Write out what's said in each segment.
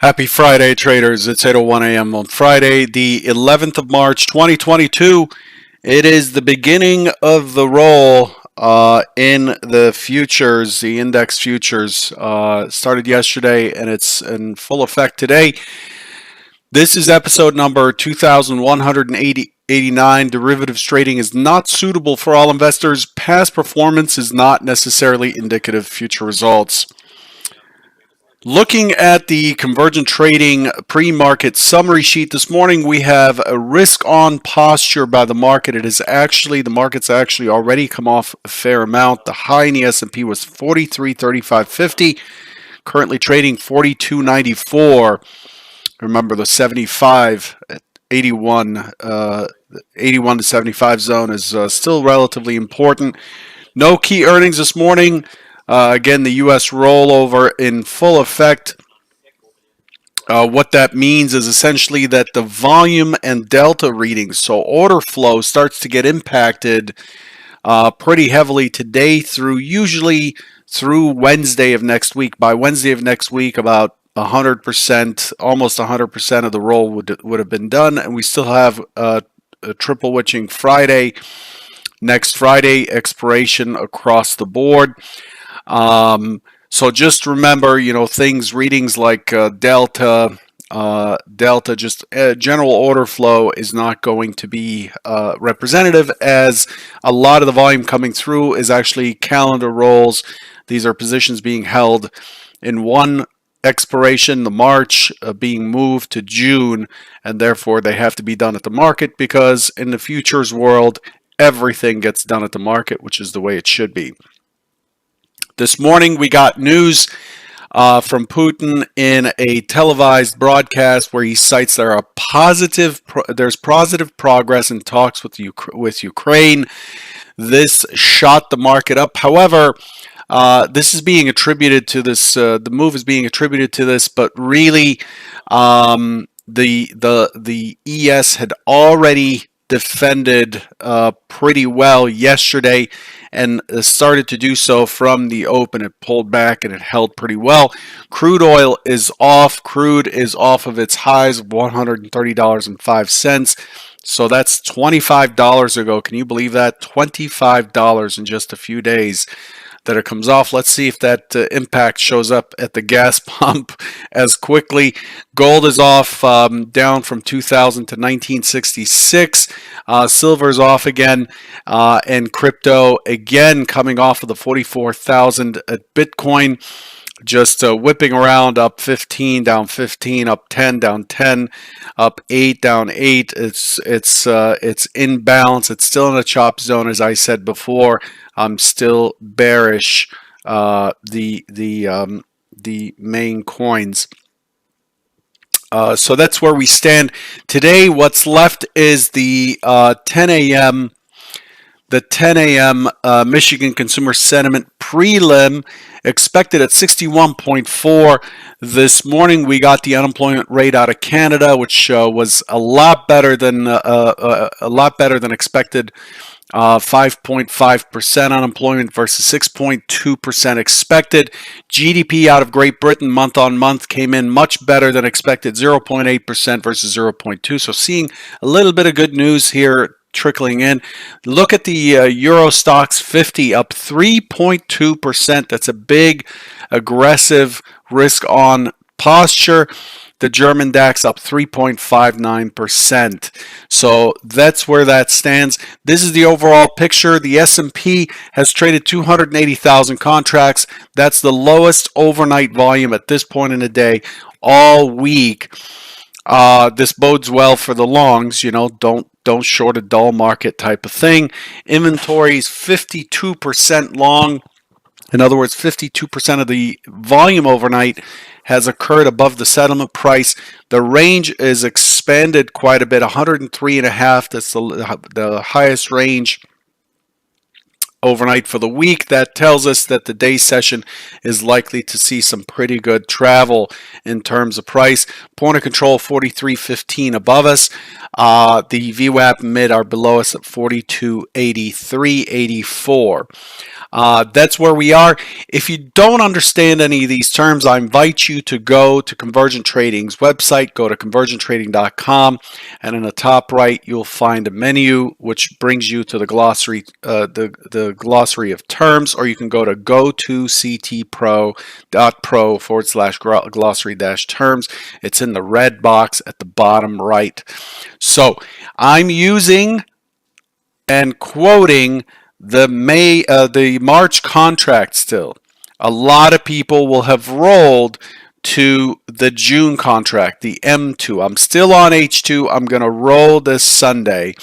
Happy Friday, traders. It's 8:01 a.m. on Friday, the 11th of March, 2022. It is the beginning of the roll in the futures, the index futures. Started yesterday and it's in full effect today. This is episode number 2189. Derivatives trading is not suitable for all investors. Past performance is not necessarily indicative of future results. Looking at the convergent trading pre-market summary sheet this morning, we have a risk-on posture by the market. The market's actually already come off a fair amount. The high in the S&P was 43.3550, currently trading 42.94. Remember the 75 at 81, 81 to 75 zone is still relatively important. No key earnings this morning. Again, the U.S. rollover in full effect. What that means is essentially that the volume and delta readings, so order flow, starts to get impacted pretty heavily today usually through Wednesday of next week. By Wednesday of next week, about 100%, almost 100% of the roll would have been done, and we still have a triple witching Friday, next Friday, expiration across the board. So just remember, readings like delta, just general order flow is not going to be representative, as a lot of the volume coming through is actually calendar rolls. These are positions being held in one expiration, the March, being moved to June, and therefore they have to be done at the market, because in the futures world, everything gets done at the market, which is the way it should be. This morning we got news from Putin in a televised broadcast where he cites there's positive progress in talks with Ukraine. This shot the market up. However, this is being attributed to this. The move is being attributed to this, but really, the ES had already defended pretty well yesterday and started to do so from the open. It pulled back and it held pretty well. Crude oil is off. Crude is off of its highs of $130.05. So that's $25 ago. Can you believe that? $25 in just a few days that it comes off. Let's see if that impact shows up at the gas pump as quickly. Gold is off, down from 2000 to 1966. Silver is off again, and crypto again coming off of the 44,000 at Bitcoin. Just whipping around, up 15, down 15, up 10, down 10, up 8, down 8. It's in balance. It's still in a chop zone, as I said before. I'm still bearish the main coins. So that's where we stand today. What's left is the 10 a.m. The 10 a.m. Michigan Consumer Sentiment Prelim, expected at 61.4. This morning we got the unemployment rate out of Canada, which was a lot better than expected. 5.5% unemployment versus 6.2% expected. GDP out of Great Britain month on month came in much better than expected, 0.8% versus 0.2%. So seeing a little bit of good news here trickling in. Look at the Euro Stocks 50 up 3.2%. That's a big, aggressive risk-on posture. The German DAX up 3.59%. So that's where that stands. This is the overall picture. The S&P has traded 280,000 contracts. That's the lowest overnight volume at this point in the day all week. This bodes well for the longs. Don't short a dull market type of thing. Inventories 52% long. In other words, 52% of the volume overnight has occurred above the settlement price. The range is expanded quite a bit, 103.5. That's the highest range overnight for the week. That tells us that the day session is likely to see some pretty good travel in terms of price. Point of control 43.15 above us. The VWAP mid are below us at 42.83.84. That's where we are. If you don't understand any of these terms, I invite you to go to Convergent Trading's website. Go to convergenttrading.com, and in the top right, you'll find a menu which brings you to the glossary, the glossary of terms, or you can go to go-to-ctpro.pro/glossary-terms. It's in the red box at the bottom right. So I'm using and quoting the March contract still. A lot of people will have rolled to the June contract, the M2. I'm still on H2. I'm going to roll this Sunday.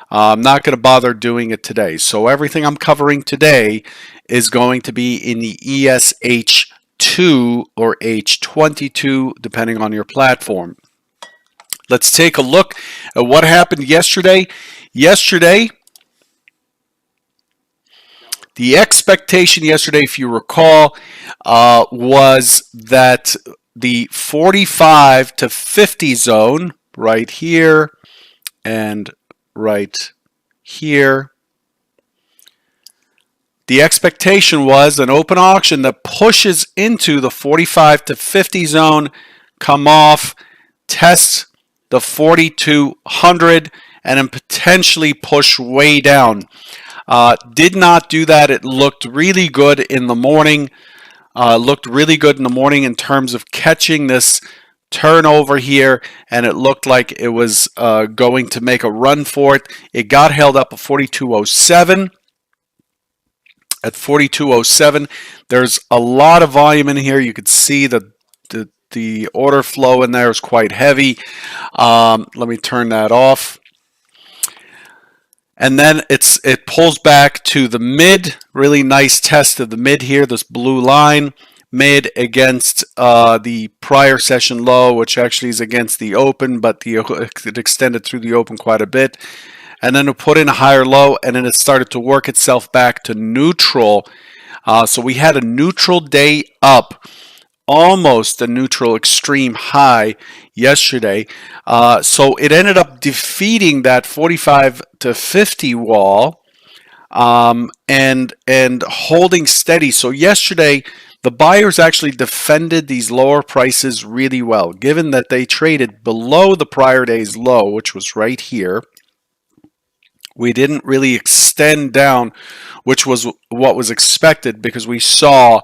I'm not going to bother doing it today. So everything I'm covering today is going to be in the ESH2 or H22, depending on your platform. Let's take a look at what happened yesterday. Yesterday, the expectation yesterday, if you recall, was that the 45 to 50 zone right here and right here, the expectation was an open auction that pushes into the 45 to 50 zone, come off, test the 4200, and then potentially push way down. Did not do that. It looked really good in the morning. In terms of catching this turnover here, and it looked like it was going to make a run for it. It got held up at 4207. At 4207, there's a lot of volume in here. You could see the order flow in there is quite heavy. Let me turn that off. And then it pulls back to the mid, really nice test of the mid here, this blue line, mid against the prior session low, which actually is against the open, but it extended through the open quite a bit. And then it put in a higher low, and then it started to work itself back to neutral. So we had a neutral day up, almost a neutral extreme high yesterday. So it ended up defeating that 45 to 50 wall and holding steady. So yesterday, the buyers actually defended these lower prices really well, given that they traded below the prior day's low, which was right here. We didn't really extend down, which was what was expected, because we saw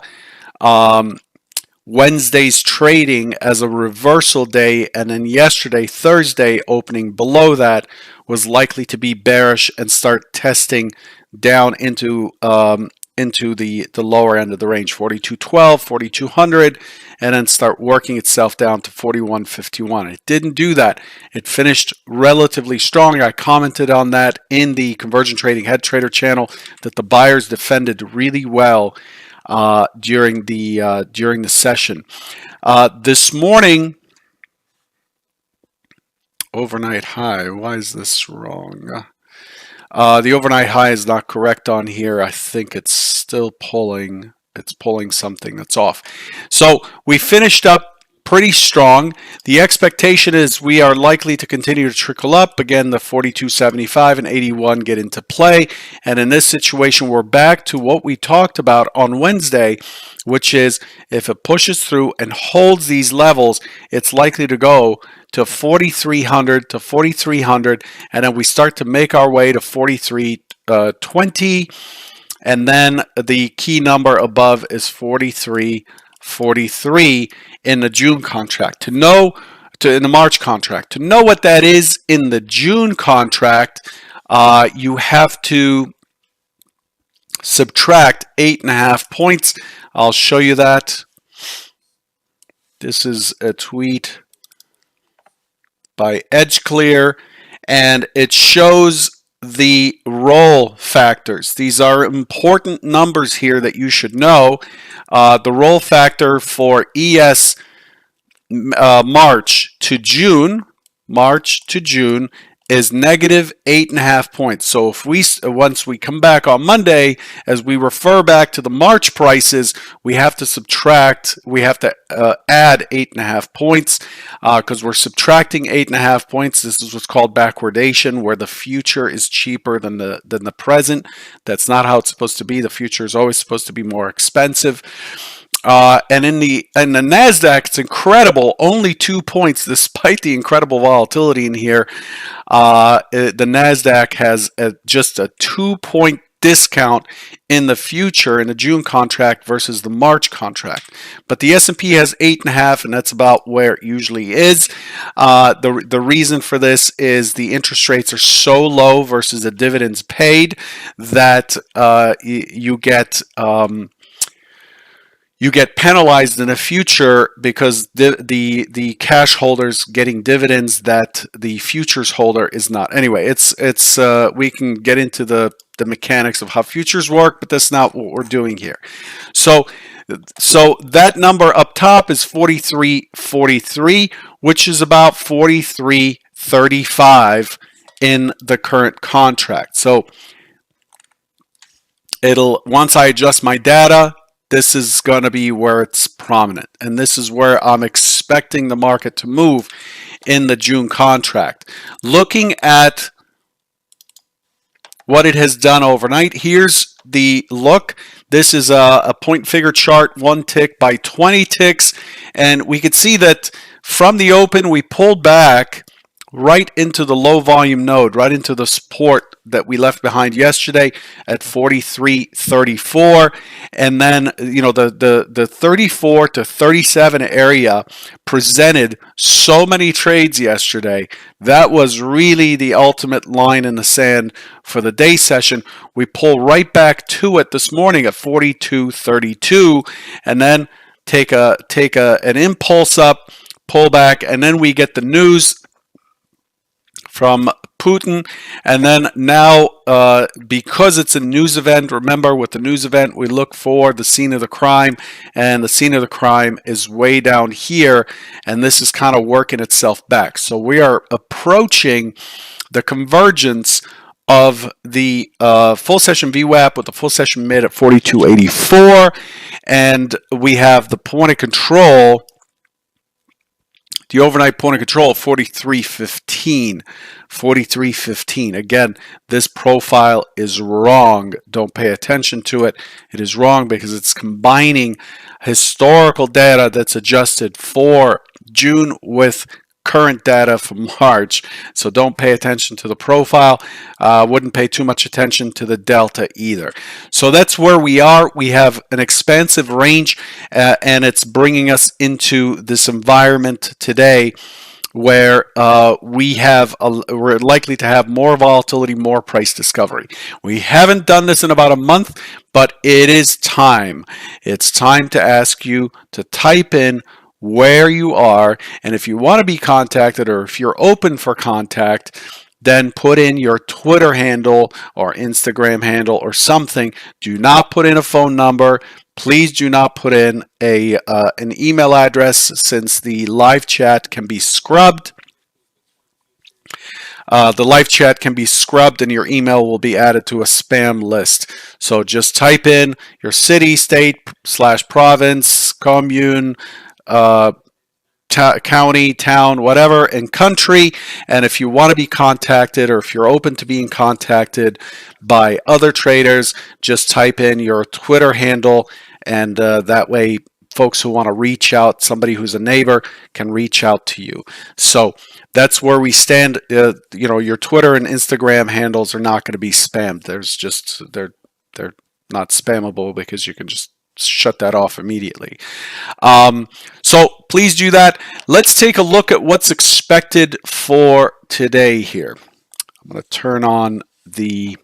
Wednesday's trading as a reversal day, and then yesterday, Thursday, opening below that was likely to be bearish and start testing down into the lower end of the range, 4212, 4200, and then start working itself down to 4151. It didn't do that. It finished relatively strong. I commented on that in the Convergent Trading Head Trader channel, that the buyers defended really well during the session. This morning, overnight high. Why is this wrong? The overnight high is not correct on here. I think it's still pulling. It's pulling something that's off. So we finished up pretty strong. The expectation is we are likely to continue to trickle up. Again, the 42.75 and 81 get into play. And in this situation, we're back to what we talked about on Wednesday, which is if it pushes through and holds these levels, it's likely to go to 4,300 to 4,300, and then we start to make our way to 43.20, and then the key number above is 43.43 in the June contract. In the March contract, to know what that is in the June contract, you have to subtract 8.5 points. I'll show you that. This is a tweet by EdgeClear, and it shows the roll factors. These are important numbers here that you should know. The roll factor for March to June is negative 8.5 points. So if once we come back on Monday, as we refer back to the March prices, we have to add 8.5 points because we're subtracting 8.5 points. This is what's called backwardation, where the future is cheaper than the present. That's not how it's supposed to be. The future is always supposed to be more expensive. And in the Nasdaq, it's incredible. Only 2 points, despite the incredible volatility in here. The Nasdaq has just a 2 point discount in the future in the June contract versus the March contract. But the S&P has 8.5, and that's about where it usually is. The reason for this is the interest rates are so low versus the dividends paid that you get penalized in the future because the cash holder's getting dividends that the futures holder is not. Anyway, it's we can get into the mechanics of how futures work, but that's not what we're doing here. So that number up top is 43.43, which is about 43.35 in the current contract. So once I adjust my data, this is going to be where it's prominent. And this is where I'm expecting the market to move in the June contract. Looking at what it has done overnight, here's the look. This is a point figure chart, 1 tick by 20 ticks. And we could see that from the open, we pulled back right into the low volume node, right into the support that we left behind yesterday at 43.34, and then the 34 to 37 area presented so many trades yesterday. That was really the ultimate line in the sand for the day session. We pull right back to it this morning at 42.32, and then take an impulse up, pull back, and then we get the news from Putin, and then now because it's a news event, remember with the news event we look for the scene of the crime, and the scene of the crime is way down here, and this is kind of working itself back. So we are approaching the convergence of the full session VWAP with the full session mid at 42.84, and we have the point of control, the overnight point of control of 43.15. Again, this profile is wrong. Don't pay attention to it. It is wrong because it's combining historical data that's adjusted for June with current data from March. So don't pay attention to the profile. Wouldn't pay too much attention to the delta either. So that's where we are. We have an expansive range, and it's bringing us into this environment today where we're likely to have more volatility, more price discovery. We haven't done this in about a month, but it is time. It's time to ask you to type in where you are, and if you want to be contacted, or if you're open for contact, then put in your Twitter handle or Instagram handle or something. Do not put in a phone number. Please do not put in an email address, since the live chat can be scrubbed. The live chat can be scrubbed, and your email will be added to a spam list. So just type in your city, state / province, commune, county, town, whatever, and country. And if you want to be contacted, or if you're open to being contacted by other traders, just type in your Twitter handle, and that way folks who want to reach out, somebody who's a neighbor, can reach out to you. So that's where we stand. Your Twitter and Instagram handles are not going to be spammed. They're not spammable, because you can just shut that off immediately. So please do that. Let's take a look at what's expected for today here. I'm going to turn on the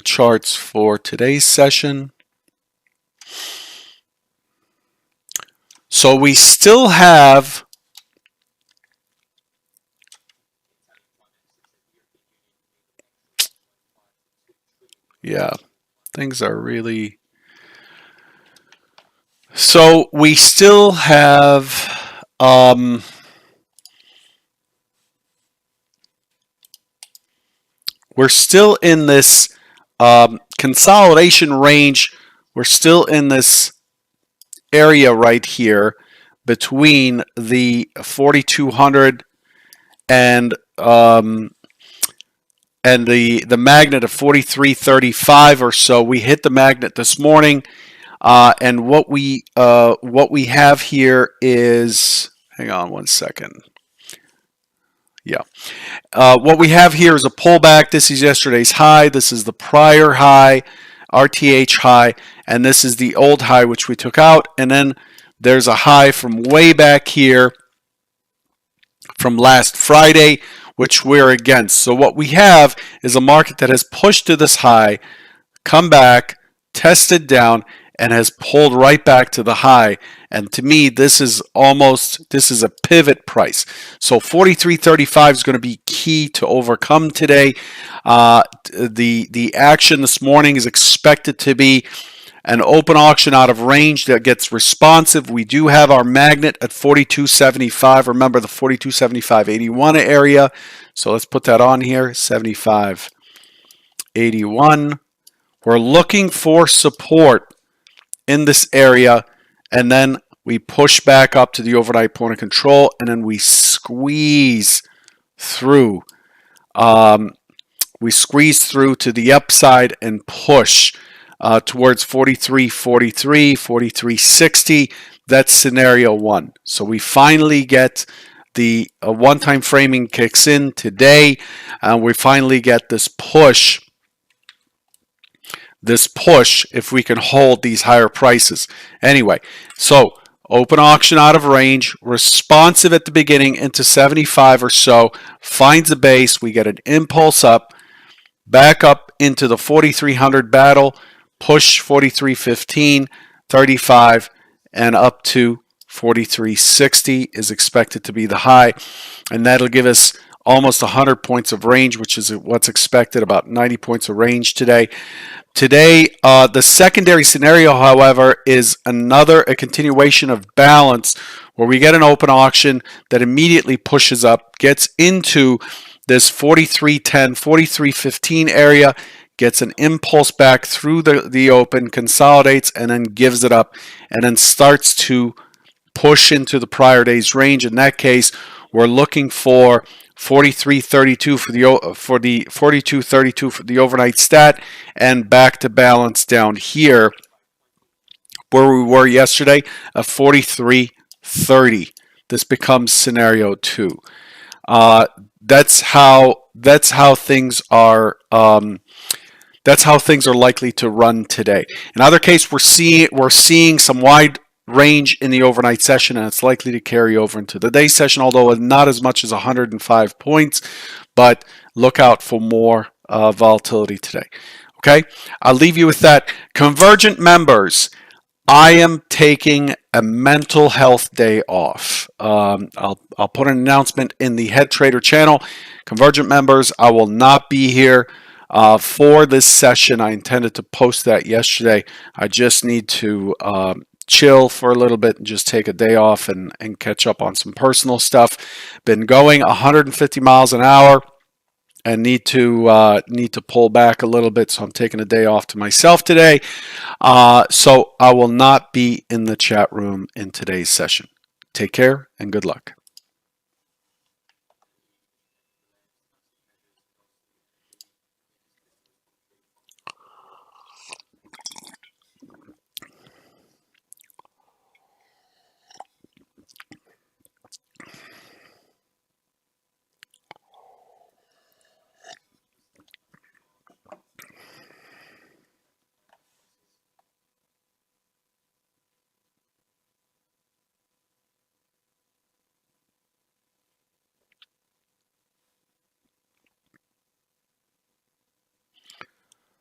charts for today's session. So we still have things are really, so we still have we're still in this consolidation range. We're still in this area right here between the 4,200 and the magnet of 43.35 or so. We hit the magnet this morning, and what we have here is, hang on one second. Yeah. What we have here is a pullback. This is yesterday's high. This is the prior high, RTH high, and this is the old high which we took out. And then there's a high from way back here from last Friday, which we're against. So what we have is a market that has pushed to this high, come back, tested down, and has pulled right back to the high. And to me, this is a pivot price. So 43.35 is going to be key to overcome today. The action this morning is expected to be an open auction out of range that gets responsive. We do have our magnet at 42.75. Remember the 42.75.81 area. So let's put that on here, 75.81. We're looking for support in this area, and then we push back up to the overnight point of control, and then we squeeze through. We squeeze through to the upside and push towards 43.43, 43.60. That's scenario one. So we finally get the one-time framing kicks in today, and we finally get this push if we can hold these higher prices. Anyway, so open auction out of range, responsive at the beginning into 75 or so, finds a base, we get an impulse up, back up into the 4,300 battle, push 43.15, 35, and up to 43.60 is expected to be the high, and that'll give us almost 100 points of range, which is what's expected, about 90 points of range today. Today, the secondary scenario, however, is a continuation of balance where we get an open auction that immediately pushes up, gets into this 43.10, 43.15 area, gets an impulse back through the open, consolidates, and then gives it up, and then starts to push into the prior day's range. In that case, we're looking for 43.32 for the 42.32 for the overnight stat, and back to balance down here where we were yesterday at 43.30. This becomes scenario two. That's how things are. That's how things are likely to run today. In other case, we're seeing some wide range in the overnight session, and it's likely to carry over into the day session, although not as much as 105 points, but look out for more volatility today. Okay, I'll leave you with that. Convergent members, I am taking a mental health day off. I'll put an announcement in the Head Trader channel. Convergent members, I will not be here for this session. I intended to post that yesterday. I just need to chill for a little bit and just take a day off and catch up on some personal stuff. Been going 150 miles an hour and need to pull back a little bit, so I'm taking a day off to myself today. So I will not be in the chat room in today's session. Take care and good luck.